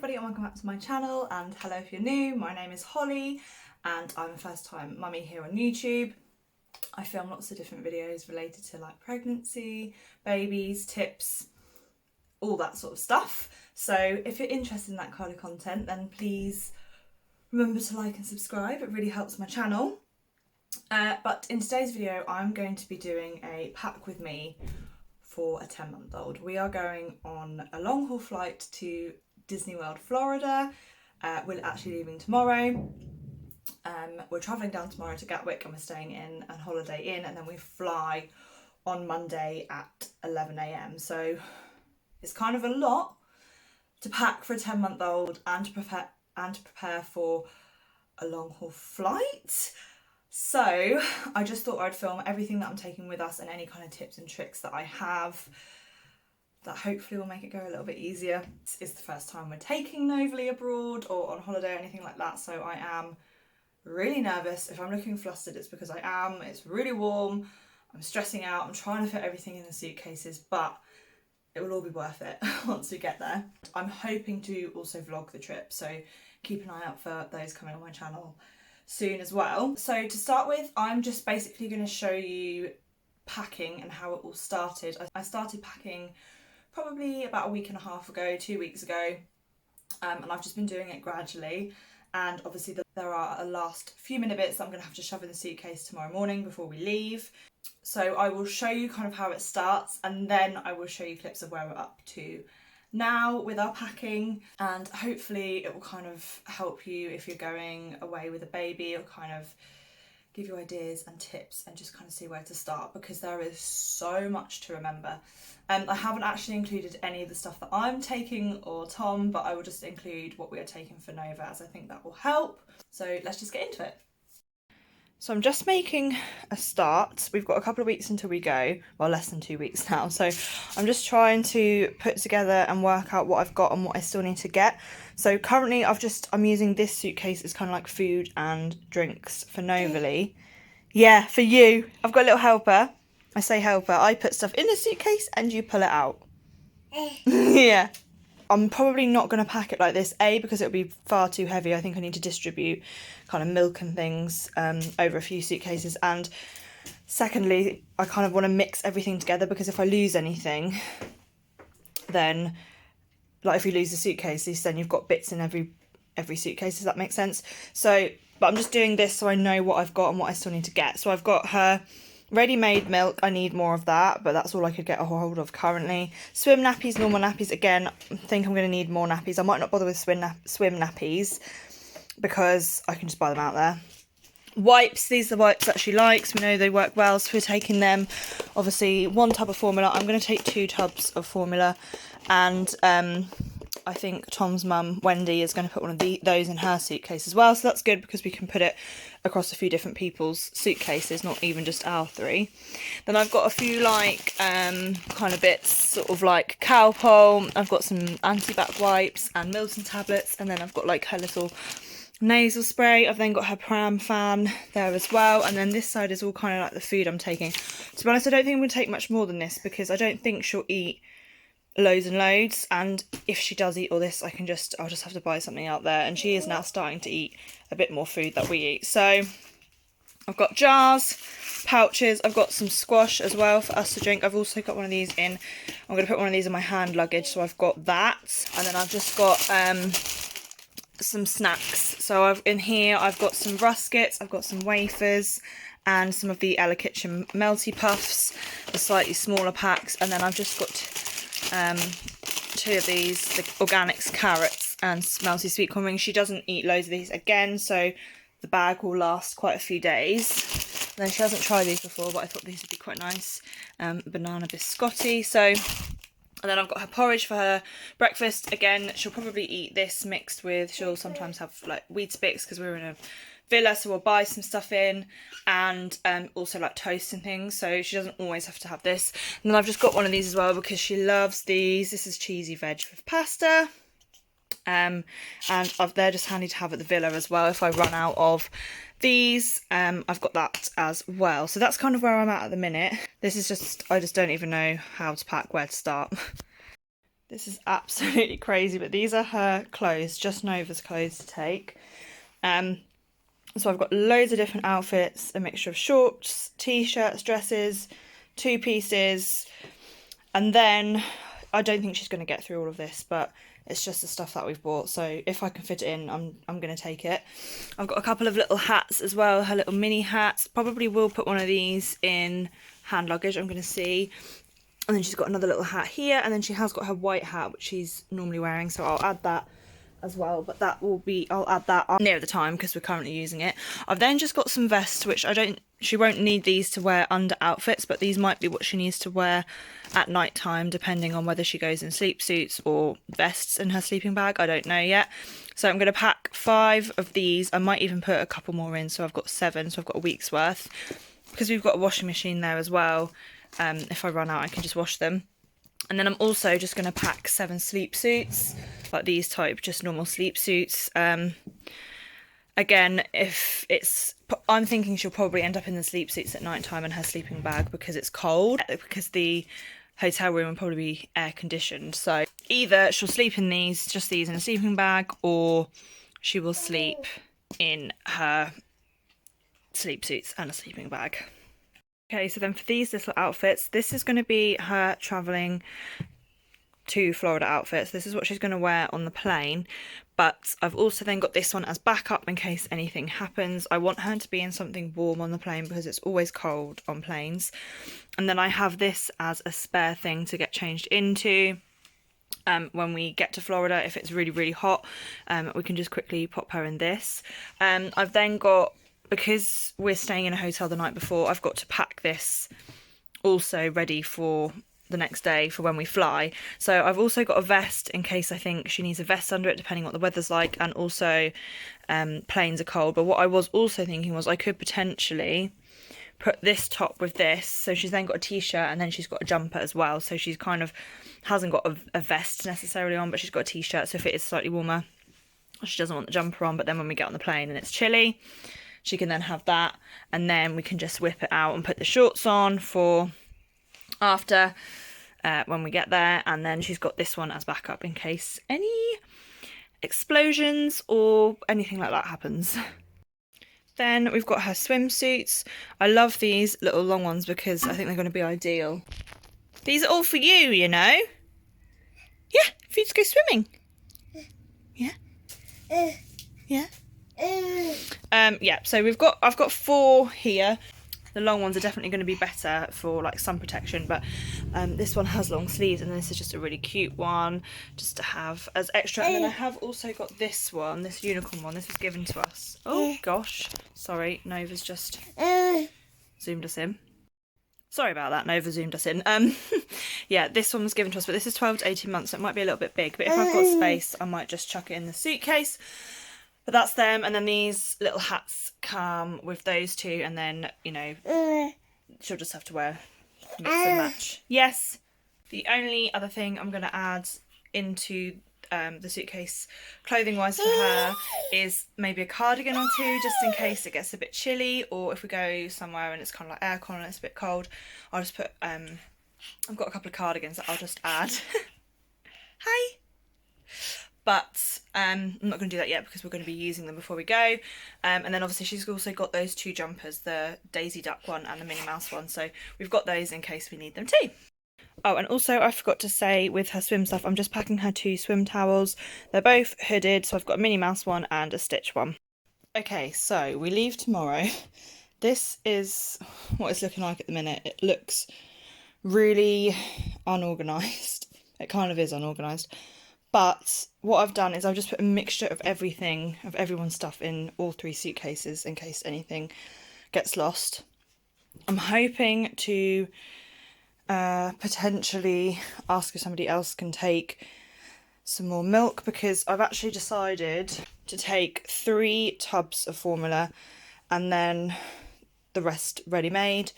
everybody and welcome back to my channel, and hello if you're new. My name is Holly and I'm a first time mummy here on YouTube. I film lots of different videos related to like pregnancy, babies, tips, all that sort of stuff. So if you're interested in that kind of content, then please remember to like and subscribe. It really helps my channel. But in today's video I'm going to be doing a pack with me for a 10-month-old. We are going on a long haul flight to Disney World, Florida. We're actually leaving tomorrow. We're travelling down tomorrow to Gatwick and we're staying in a Holiday Inn, and then we fly on Monday at 11 AM. So it's kind of a lot to pack for a 10-month-old and to prepare for a long haul flight. So I just thought I'd film everything that I'm taking with us and any kind of tips and tricks that I have that hopefully will make it go a little bit easier. This is the first time we're taking Novalie abroad or on holiday or anything like that, so I am really nervous. If I'm looking flustered, it's because I am. It's really warm, I'm stressing out, I'm trying to fit everything in the suitcases, but it will all be worth it once we get there. I'm hoping to also vlog the trip, so keep an eye out for those coming on my channel soon as well. So to start with, I'm just basically going to show you packing and how it all started. I started packing probably about a week and a half ago, 2 weeks ago, and I've just been doing it gradually. And obviously there are a last few minute bits that I'm going to have to shove in the suitcase tomorrow morning before we leave. So I will show you kind of how it starts, and then I will show you clips of where we're up to now with our packing, and hopefully it will kind of help you if you're going away with a baby, or kind of give you ideas and tips and just kind of see where to start, because there is so much to remember. I haven't actually included any of the stuff that I'm taking or Tom, but I will just include what we are taking for Nova, as I think that will help. So let's just get into it. So I'm just making a start. We've got a couple of weeks until we go, well, less than 2 weeks now. So I'm just trying to put together and work out what I've got and what I still need to get. So currently I'm using this suitcase as kind of like food and drinks for Novalie. Yeah, for you. I've got a little helper. I say helper. I put stuff in the suitcase and you pull it out. Yeah. I'm probably not going to pack it like this, A, because it would be far too heavy. I think I need to distribute kind of milk and things over a few suitcases. And secondly, I kind of want to mix everything together, because if I lose anything, then, like if you lose the suitcases, then you've got bits in every suitcase. Does that make sense? So, but I'm just doing this so I know what I've got and what I still need to get. So I've got her ready-made milk. I need more of that, but that's all I could get a hold of currently. Swim nappies, normal nappies. Again, I think I'm going to need more nappies. I might not bother with swim nappies because I can just buy them out there. Wipes, these are the wipes that she likes. We know they work well, so we're taking them. Obviously, 1 tub of formula. I'm going to take 2 tubs of formula, and I think Tom's mum, Wendy, is going to put one of those in her suitcase as well. So that's good, because we can put it across a few different people's suitcases, not even just our 3. Then I've got a few like kind of bits, sort of like Cowpole. I've got some anti-bac wipes and Milton tablets, and then I've got like her little nasal spray. I've then got her pram fan there as well, and then this side is all kind of like the food I'm taking. To be honest, I don't think I'm going to take much more than this, because I don't think she'll eat loads and loads, and if she does eat all this, I'll just have to buy something out there. And she is now starting to eat a bit more food that we eat. So I've got jars, pouches, I've got some squash as well for us to drink. I've also got one of these in, I'm going to put one of these in my hand luggage, so I've got that. And then I've just got some snacks. So in here I've got some ruskets, I've got some wafers, and some of the Ella Kitchen Melty Puffs, the slightly smaller packs. And then I've just got 2 of these, the Organics carrots and Melty Sweet Corn Rings. She doesn't eat loads of these again, so the bag will last quite a few days. And then she hasn't tried these before, but I thought these would be quite nice. Banana biscotti. So, and then I've got her porridge for her breakfast. Again, she'll probably eat this mixed with, she'll sometimes have like Weetabix, because we're in a villa, so we'll buy some stuff in, and also like toast and things, so she doesn't always have to have this. And then I've just got one of these as well, because she loves these. This is cheesy veg with pasta, and they're just handy to have at the villa as well if I run out of these. I've got that as well. So that's kind of where I'm at the minute. This is just, I just don't even know how to pack, where to start. This is absolutely crazy, but these are her clothes, just Nova's clothes to take. So I've got loads of different outfits, a mixture of shorts, t-shirts, dresses, two pieces, and then I don't think she's going to get through all of this, but it's just the stuff that we've bought, so if I can fit it in, I'm going to take it. I've got a couple of little hats as well, her little mini hats. Probably will put one of these in hand luggage, I'm going to see. And then she's got another little hat here, and then she has got her white hat, which she's normally wearing, so I'll add that as well, but that will be, I'll add that near the time because we're currently using it. I've then just got some vests, which she won't need these to wear under outfits, but these might be what she needs to wear at night time, depending on whether she goes in sleep suits or vests in her sleeping bag. I don't know yet. So I'm going to pack 5 of these. I might even put a couple more in, so I've got 7, so I've got a week's worth, because we've got a washing machine there as well. If I run out, I can just wash them. And then I'm also just going to pack 7 sleep suits, like these type, just normal sleep suits. Again, I'm thinking she'll probably end up in the sleep suits at night time in her sleeping bag because it's cold, because the hotel room will probably be air conditioned. So either she'll sleep in just these in a sleeping bag, or she will sleep in her sleep suits and a sleeping bag. Okay, so then for these little outfits, this is going to be her travelling to Florida outfits. This is what she's going to wear on the plane, but I've also then got this one as backup in case anything happens. I want her to be in something warm on the plane because it's always cold on planes. And then I have this as a spare thing to get changed into when we get to Florida. If it's really, really hot, we can just quickly pop her in this. I've then got, because we're staying in a hotel the night before, I've got to pack this also ready for the next day for when we fly. So I've also got a vest in case I think she needs a vest under it, depending on what the weather's like, and also planes are cold. But what I was also thinking was I could potentially put this top with this, so she's then got a t-shirt and then she's got a jumper as well, so she's kind of hasn't got a vest necessarily on, but she's got a t-shirt, so if it is slightly warmer, she doesn't want the jumper on, but then when we get on the plane and it's chilly, she can then have that, and then we can just whip it out and put the shorts on for after when we get there. And then she's got this one as backup in case any explosions or anything like that happens. Then we've got her swimsuits. I love these little long ones because I think they're going to be ideal. These are all for you, you know? Yeah, for you to go swimming. Yeah? Yeah? Yeah, so I've got 4 here. The long ones are definitely going to be better for like sun protection, but this one has long sleeves, and this is just a really cute one just to have as extra. And then I have also got this one, this unicorn one. This was given to us. Oh gosh, sorry, Nova's just zoomed us in. Sorry about that, Nova zoomed us in. Yeah, this one was given to us, but this is 12 to 18 months, so it might be a little bit big, but if I've got space, I might just chuck it in the suitcase. But that's them, and then these little hats come with those 2, and then, you know, she'll just have to wear mix and match. Yes. The only other thing I'm going to add into the suitcase clothing-wise for her is maybe a cardigan or 2, just in case it gets a bit chilly, or if we go somewhere and it's kind of like aircon and it's a bit cold, I'll just put, I've got a couple of cardigans that I'll just add. Hi. But I'm not going to do that yet because we're going to be using them before we go. And then obviously she's also got those 2 jumpers, the Daisy Duck one and the Minnie Mouse one. So we've got those in case we need them too. Oh, and also I forgot to say with her swim stuff, I'm just packing her 2 swim towels. They're both hooded, so I've got a Minnie Mouse one and a Stitch one. Okay, so we leave tomorrow. This is what it's looking like at the minute. It looks really unorganised. It kind of is unorganised. But what I've done is I've just put a mixture of everything, of everyone's stuff in all 3 suitcases in case anything gets lost. I'm hoping to potentially ask if somebody else can take some more milk, because I've actually decided to take 3 tubs of formula and then the rest ready-made.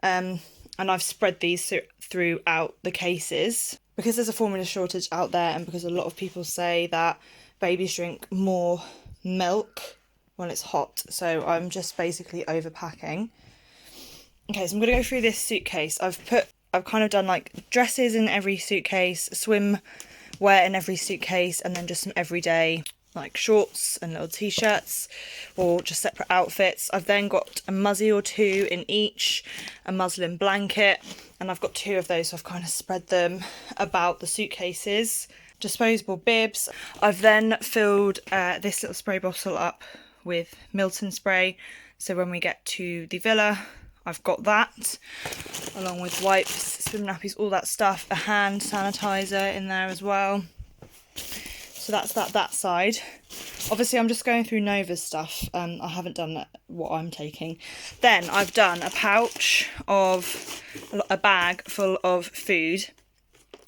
And I've spread these throughout the cases because there's a formula shortage out there, and because a lot of people say that babies drink more milk when it's hot. So I'm just basically overpacking. Okay, so I'm going to go through this suitcase. I've put I've kind of done like dresses in every suitcase, swimwear in every suitcase, and then just some everyday like shorts and little t-shirts or just separate outfits. I've then got a muzzy or two in each, a muslin blanket, and I've got 2 of those, so I've kind of spread them about the suitcases. Disposable bibs. I've then filled this little spray bottle up with Milton spray, so when we get to the villa I've got that, along with wipes, swim nappies, all that stuff, a hand sanitizer in there as well. So that's that side. Obviously I'm just going through Nova's stuff. I haven't done what I'm taking. Then I've done a pouch of a bag full of food.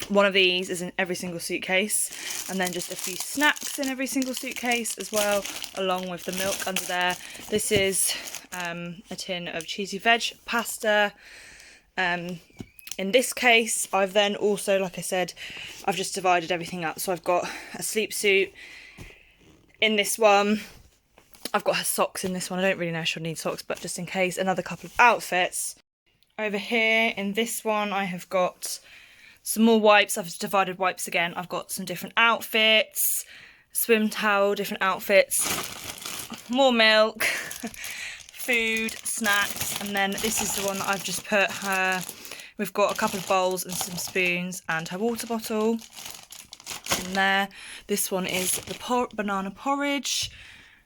One of these is in every single suitcase, and then just a few snacks in every single suitcase as well, along with the milk under there. This is a tin of cheesy veg pasta. In this case, I've then also, like I said, I've just divided everything up. So I've got a sleep suit in this one. I've got her socks in this one. I don't really know if she'll need socks, but just in case, another couple of outfits. Over here in this one, I have got some more wipes. I've divided wipes again. I've got some different outfits, swim towel, different outfits, more milk, food, snacks, and then this is the one that I've just put her. We've got a couple of bowls and some spoons and her water bottle in there. This one is the banana porridge.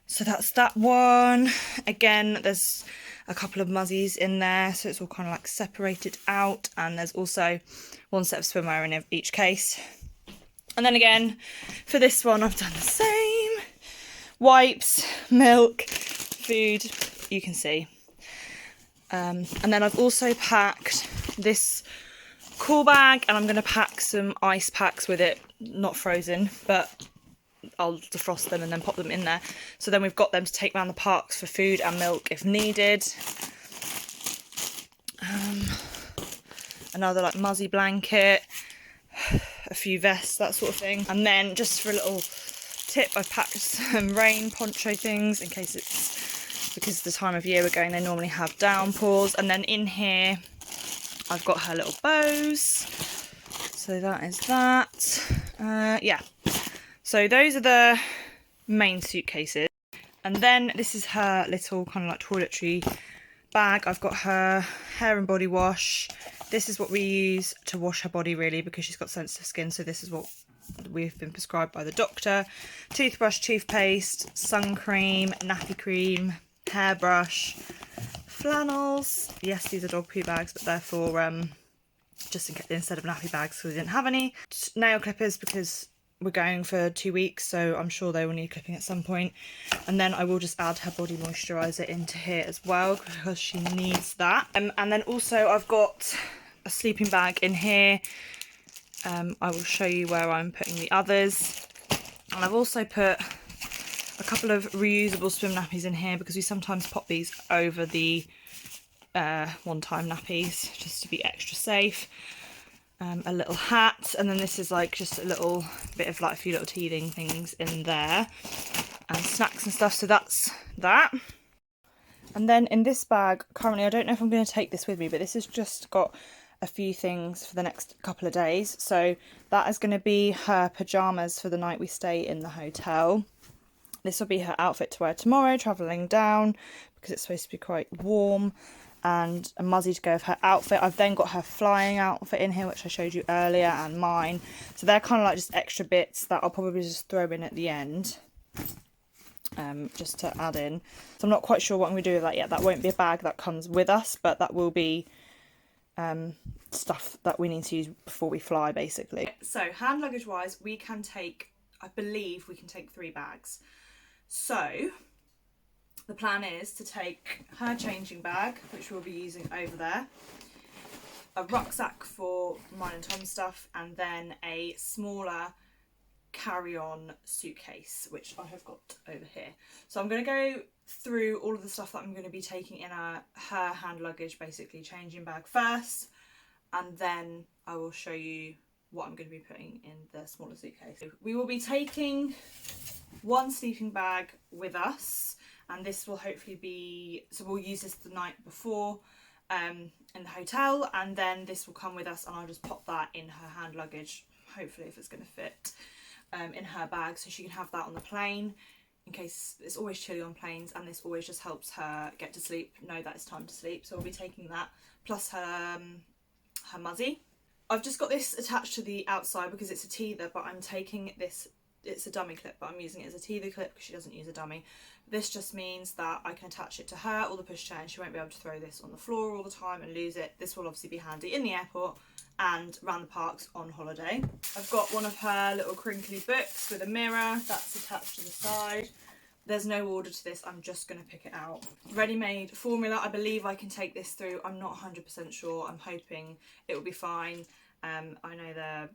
So that's that one. Again, there's a couple of muzzies in there, so it's all kind of like separated out, and there's also one set of swimwear in each case. And then again, for this one, I've done the same. Wipes, milk, food, you can see. And then I've also packed this cool bag, and I'm going to pack some ice packs with it, not frozen, but I'll defrost them and then pop them in there. So then we've got them to take around the parks for food and milk if needed. Another like muzzy blanket, a few vests, that sort of thing. And then just for a little tip, I've packed some rain poncho things in case it's, because the time of year we're going, they normally have downpours. And then in here I've got her little bows, so that is that. Yeah, so those are the main suitcases. And then this is her little kind of like toiletry bag. I've got her hair and body wash. This is what we use to wash her body really, because she's got sensitive skin, so this is what we've been prescribed by the doctor. Toothbrush, toothpaste, sun cream, nappy cream, hairbrush, flannels. Yes, these are dog poo bags, but they're for just instead of nappy bags, because we didn't have any. Nail clippers, because we're going for 2 weeks, so I'm sure they will need clipping at some point. And then I will just add her body moisturiser into here as well, because she needs that. And then also I've got a sleeping bag in here. I will show you where I'm putting the others. And I've also put a couple of reusable swim nappies in here, because we sometimes pop these over the one-time nappies just to be extra safe. A little hat, and then this is like just a little bit of like a few little teething things in there, and snacks and stuff. So that's that. And then in this bag currently, I don't know if I'm going to take this with me, but this has just got a few things for the next couple of days. So that is going to be her pyjamas for the night we stay in the hotel. This will be her outfit to wear tomorrow travelling down, because it's supposed to be quite warm. And a muzzy to go with her outfit. I've then got her flying outfit in here, which I showed you earlier, and mine. So they're kind of like just extra bits that I'll probably just throw in at the end, just to add in. So I'm not quite sure what I'm going to do with that yet. That won't be a bag that comes with us, but that will be stuff that we need to use before we fly, basically. So hand luggage wise, we can take, I believe we can take 3 bags. So the plan is to take her changing bag, which we'll be using over there, a rucksack for mine and Tom's stuff, and then a smaller carry-on suitcase, which I have got over here. So I'm going to go through all of the stuff that I'm going to be taking in her hand luggage, basically changing bag first, and then I will show you what I'm going to be putting in the smaller suitcase. We will be taking 1 sleeping bag with us, and this will hopefully be, so we'll use this the night before, in the hotel, and then this will come with us, and I'll just pop that in her hand luggage, hopefully, if it's going to fit, in her bag, so she can have that on the plane in case it's always chilly on planes, and this always just helps her get to sleep, know that it's time to sleep. So we'll be taking that plus her muzzy. I've just got this attached to the outside because it's a teether, but I'm taking this, it's a dummy clip, but I'm using it as a teether clip because she doesn't use a dummy. This just means that I can attach it to her or the pushchair, and she won't be able to throw this on the floor all the time and lose it. This will obviously be handy in the airport and around the parks on holiday. I've got one of her little crinkly books with a mirror that's attached to the side. There's no order to this, I'm just going to pick it out. Ready-made formula, I believe I can take this through. I'm not 100% sure, I'm hoping it will be fine. I know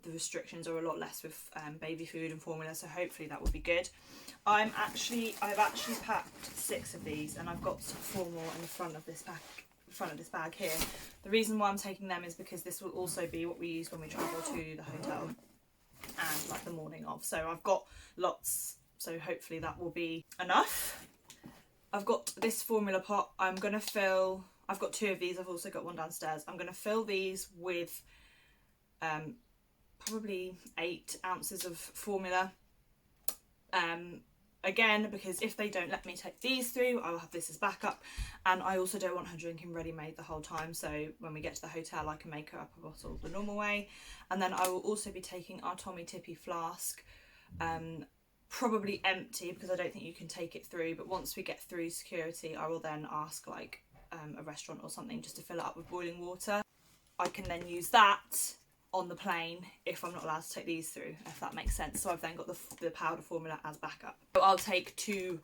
the restrictions are a lot less with baby food and formula, so hopefully that will be good. I've actually packed 6 of these, and I've got 4 more in the front of this bag here. The reason why I'm taking them is because this will also be what we use when we travel to the hotel and like the morning of. So I've got lots, so hopefully that will be enough. I've got this formula pot. I'm going to fill, I've got 2 of these, I've also got one downstairs. I'm going to fill these with probably 8 ounces of formula. Again, because if they don't let me take these through, I will have this as backup, and I also don't want her drinking ready-made the whole time, so when we get to the hotel I can make her up a bottle the normal way. And then I will also be taking our Tommy Tippy flask, probably empty because I don't think you can take it through, but once we get through security I will then ask like a restaurant or something just to fill it up with boiling water. I can then use that on the plane if I'm not allowed to take these through, if that makes sense. So I've then got the powder formula as backup. So I'll take 2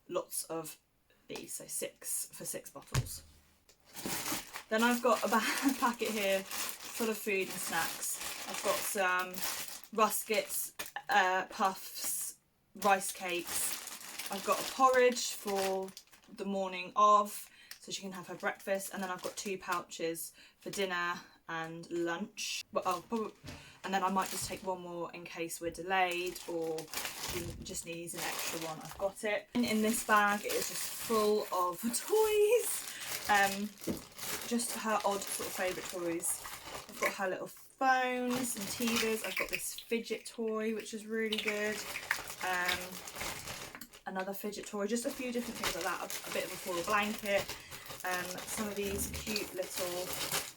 lots of these, so 6 for 6 bottles. Then I've got a packet here full of food and snacks. I've got some ruskets, puffs, rice cakes. I've got a porridge for the morning of, so she can have her breakfast, and then I've got 2 pouches for dinner and lunch. And then I might just take 1 more in case we're delayed or she just needs an extra one. I've got it. In this bag it is just full of toys, just her odd sort of favourite toys. I've got her little phones and teethers. I've got this fidget toy which is really good. Another fidget toy, just a few different things like that. A bit of a foil blanket. Some of these cute little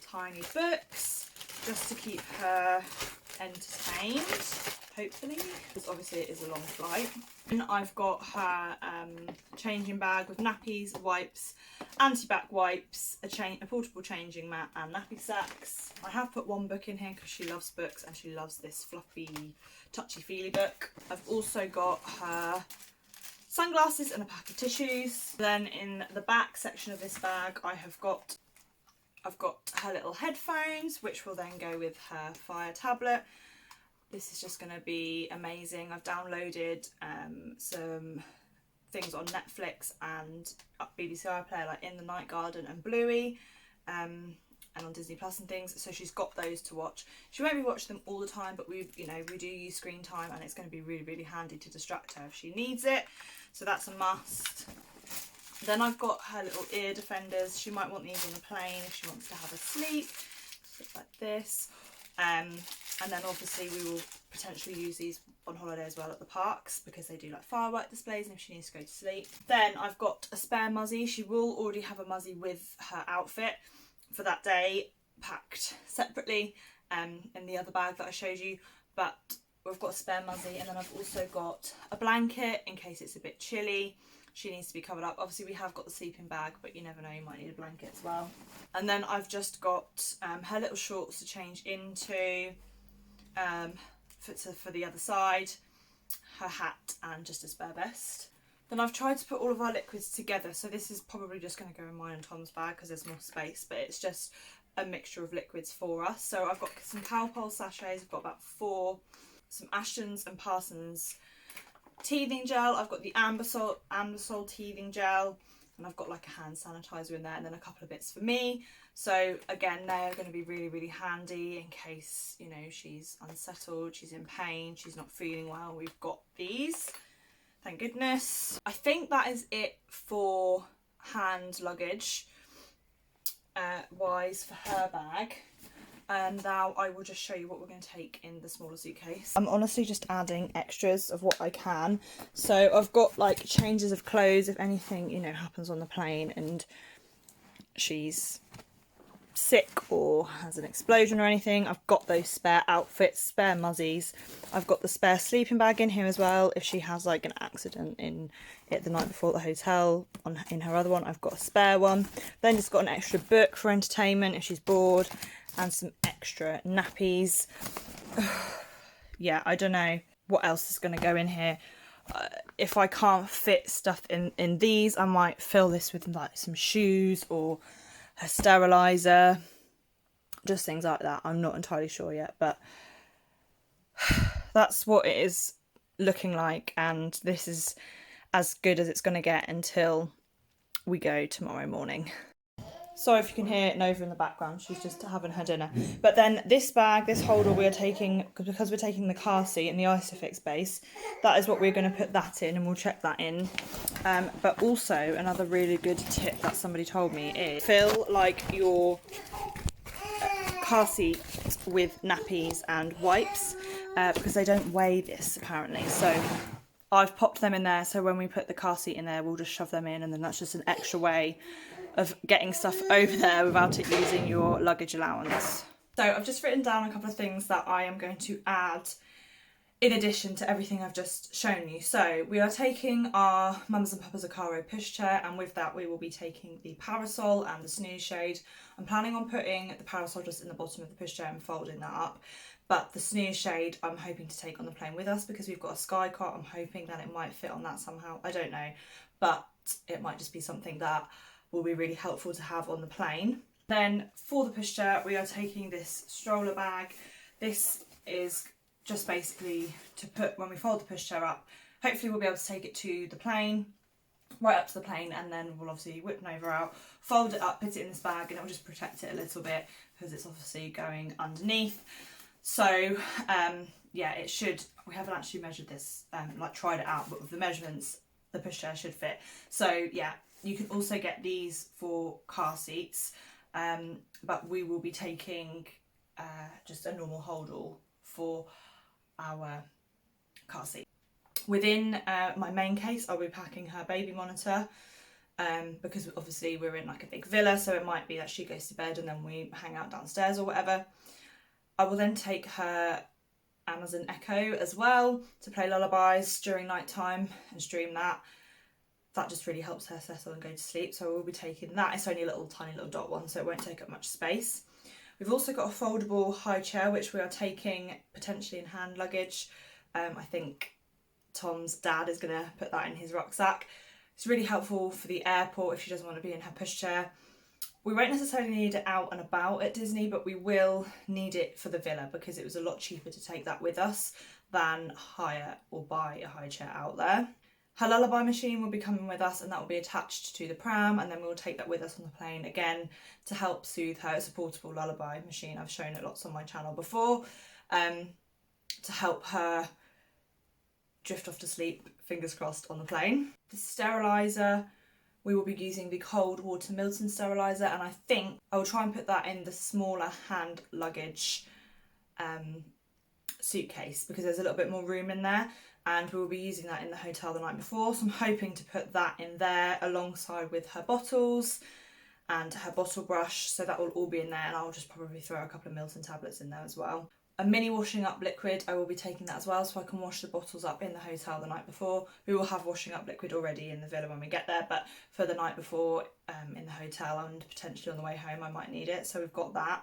tiny books just to keep her entertained, hopefully, because obviously it is a long flight. And I've got her changing bag with nappies, wipes, anti-bac wipes, a portable changing mat and nappy sacks. I have put 1 book in here because she loves books and she loves this fluffy touchy-feely book. I've also got her sunglasses and a pack of tissues. Then in the back section of this bag I've got her little headphones, which will then go with her Fire tablet. This is just going to be amazing. I've downloaded some things on Netflix and BBC iPlayer, like In the Night Garden and Bluey, and on Disney Plus and things. So she's got those to watch. She won't be watching them all the time, but we do use screen time, and it's going to be really, really handy to distract her if she needs it. So that's a must. Then I've got her little ear defenders. She might want these on the plane if she wants to have a sleep. Sit like this. And then obviously we will potentially use these on holiday as well at the parks because they do like firework displays and if she needs to go to sleep. Then I've got a spare muzzy. She will already have a muzzy with her outfit for that day, packed separately in the other bag that I showed you. But we've got a spare muzzy, and then I've also got a blanket in case it's a bit chilly. She needs to be covered up. Obviously we have got the sleeping bag, but you never know, you might need a blanket as well. And then I've just got her little shorts to change into for the other side, her hat and just a spare vest. Then I've tried to put all of our liquids together, so this is probably just going to go in mine and Tom's bag because there's more space, but it's just a mixture of liquids for us. So I've got some Calpol sachets, I've got about 4, some Ashton's and Parsons teething gel, I've got the Ambersol teething gel, and I've got like a hand sanitizer in there, and then a couple of bits for me. So again, they're going to be really, really handy in case, you know, she's unsettled, she's in pain, she's not feeling well. We've got these, thank goodness. I think that is it for hand luggage. wise for her bag. And now I will just show you what we're going to take in the smaller suitcase. I'm honestly just adding extras of what I can. So I've got like changes of clothes if anything, you know, happens on the plane and she's sick or has an explosion or anything. I've got those spare outfits, spare muzzies. I've got the spare sleeping bag in here as well if she has like an accident in it the night before at the hotel. In her other one I've got a spare one. Then just got an extra book for entertainment if she's bored, and some extra nappies. Yeah, I don't know what else is going to go in here. If I can't fit stuff in these, I might fill this with like some shoes or her sterilizer, just things like that. I'm not entirely sure yet, but that's what it is looking like, and this is as good as it's going to get until we go tomorrow morning. Sorry if you can hear Nova in the background, she's just having her dinner. But then this bag, this holder we are taking, because we're taking the car seat and the Isofix base, that is what we're going to put that in, and we'll check that in. But also another really good tip that somebody told me is fill like your car seat with nappies and wipes, because they don't weigh this apparently. So I've popped them in there, so when we put the car seat in there we'll just shove them in, and then that's just an extra way of getting stuff over there without it using your luggage allowance. So I've just written down a couple of things that I am going to add in addition to everything I've just shown you. So we are taking our Mums and Papa's Acaro pushchair, and with that we will be taking the parasol and the snooze shade. I'm planning on putting the parasol just in the bottom of the pushchair and folding that up, but the snooze shade I'm hoping to take on the plane with us because we've got a sky cot. I'm hoping that it might fit on that somehow, I don't know, but it might just be something that will be really helpful to have on the plane. Then for the pushchair we are taking this stroller bag. This is just basically to put when we fold the pushchair up. Hopefully we'll be able to take it to the plane, right up to the plane, and then we'll obviously whip Nova out, fold it up, put it in this bag, and it will just protect it a little bit because it's obviously going underneath. So yeah, it should, we haven't actually measured this, like tried it out, but with the measurements the pushchair should fit. So yeah, you can also get these for car seats, but we will be taking just a normal holdall for our car seat. Within my main case I'll be packing her baby monitor, because obviously we're in like a big villa, so it might be that she goes to bed and then we hang out downstairs or whatever. I will then take her Amazon Echo as well to play lullabies during night time and stream that. That just really helps her settle and go to sleep, so we'll be taking that. It's only a little tiny little dot one, so it won't take up much space. We've also got a foldable high chair which we are taking potentially in hand luggage. I think Tom's dad is going to put that in his rucksack. It's really helpful for the airport if she doesn't want to be in her pushchair. We won't necessarily need it out and about at Disney, but we will need it for the villa because it was a lot cheaper to take that with us than hire or buy a high chair out there. Her lullaby machine will be coming with us, and that will be attached to the pram, and then we'll take that with us on the plane again to help soothe her. It's a portable lullaby machine. I've shown it lots on my channel before, to help her drift off to sleep, fingers crossed, on the plane. The steriliser, we will be using the cold water Milton steriliser, and I think I will try and put that in the smaller hand luggage suitcase because there's a little bit more room in there, and we will be using that in the hotel the night before, so I'm hoping to put that in there alongside with her bottles and her bottle brush, so that will all be in there, and I'll just probably throw a couple of Milton tablets in there as well. A mini washing up liquid, I will be taking that as well, so I can wash the bottles up in the hotel the night before. We will have washing up liquid already in the villa when we get there, but for the night before in the hotel and potentially on the way home I might need it, so we've got that.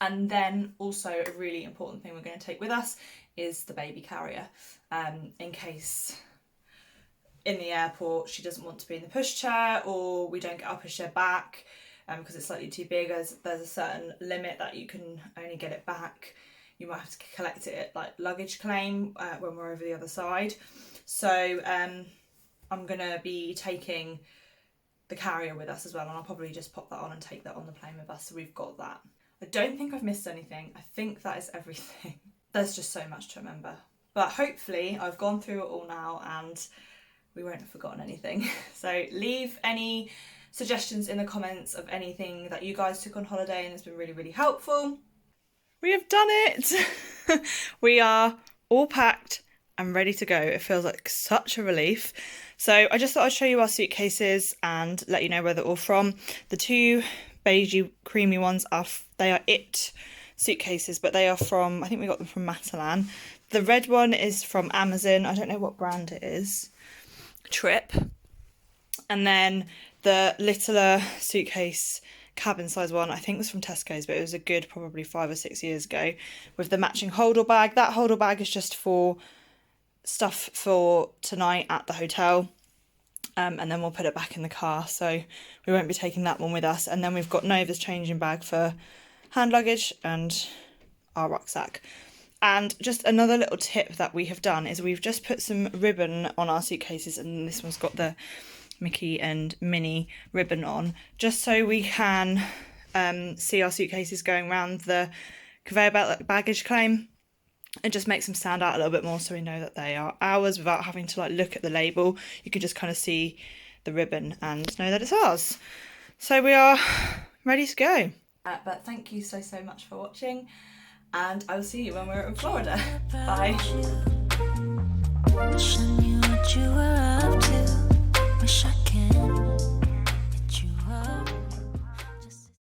And then also a really important thing we're going to take with us is the baby carrier, in case in the airport she doesn't want to be in the pushchair or we don't get our pushchair back because it's slightly too big. There's a certain limit that you can only get it back. You might have to collect it at like luggage claim when we're over the other side. So I'm going to be taking the carrier with us as well, and I'll probably just pop that on and take that on the plane with us, so we've got that. I don't think I've missed anything. I think that is everything. There's just so much to remember. But hopefully I've gone through it all now and we won't have forgotten anything. So leave any suggestions in the comments of anything that you guys took on holiday, and it's been really, really helpful. We have done it! We are all packed and ready to go. It feels like such a relief. So I just thought I'd show you our suitcases and let you know where they're all from. The two beigey creamy ones they are It suitcases, but they are from, I think we got them from Matalan. The red one is from Amazon. I don't know what brand it is. Trip. And then the littler suitcase cabin size one, I think was from Tesco's, but it was a good probably 5 or 6 years ago, with the matching holder bag. That holder bag is just for stuff for tonight at the hotel, and then we'll put it back in the car, so we won't be taking that one with us. And then we've got Nova's changing bag for hand luggage and our rucksack. And just another little tip that we have done is we've just put some ribbon on our suitcases, and this one's got the Mickey and Minnie ribbon on, just so we can see our suitcases going around the conveyor belt like baggage claim. It just makes them stand out a little bit more, so we know that they are ours without having to like look at the label. You can just kind of see the ribbon and know that it's ours. So we are ready to go. But thank you so much for watching, and I will see you when we're in Florida. Bye.